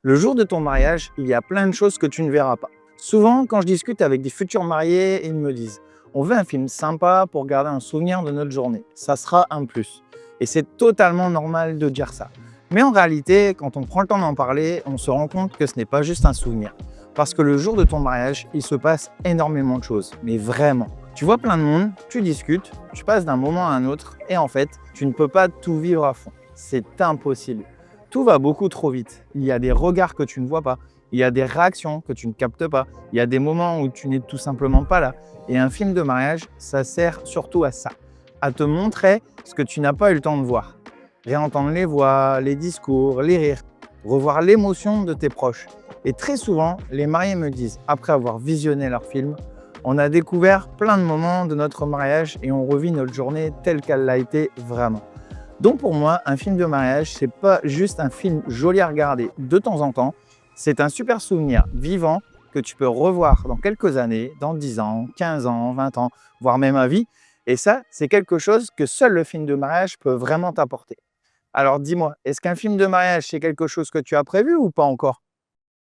Le jour de ton mariage, il y a plein de choses que tu ne verras pas. Souvent, quand je discute avec des futurs mariés, ils me disent on veut un film sympa pour garder un souvenir de notre journée. Ça sera un plus. Et c'est totalement normal de dire ça. Mais en réalité, quand on prend le temps d'en parler, on se rend compte que ce n'est pas juste un souvenir. Parce que le jour de ton mariage, il se passe énormément de choses. Mais vraiment. Tu vois plein de monde, tu discutes, tu passes d'un moment à un autre, et en fait, tu ne peux pas tout vivre à fond. C'est impossible. Tout va beaucoup trop vite. Il y a des regards que tu ne vois pas. Il y a des réactions que tu ne captes pas. Il y a des moments où tu n'es tout simplement pas là. Et un film de mariage, ça sert surtout à ça, à te montrer ce que tu n'as pas eu le temps de voir. Réentendre les voix, les discours, les rires, revoir l'émotion de tes proches. Et très souvent, les mariés me disent, après avoir visionné leur film, on a découvert plein de moments de notre mariage et on revit notre journée telle qu'elle l'a été vraiment. Donc pour moi, un film de mariage, c'est pas juste un film joli à regarder de temps en temps, c'est un super souvenir vivant que tu peux revoir dans quelques années, dans 10 ans, 15 ans, 20 ans, voire même à vie. Et ça, c'est quelque chose que seul le film de mariage peut vraiment t'apporter. Alors dis-moi, est-ce qu'un film de mariage, c'est quelque chose que tu as prévu ou pas encore?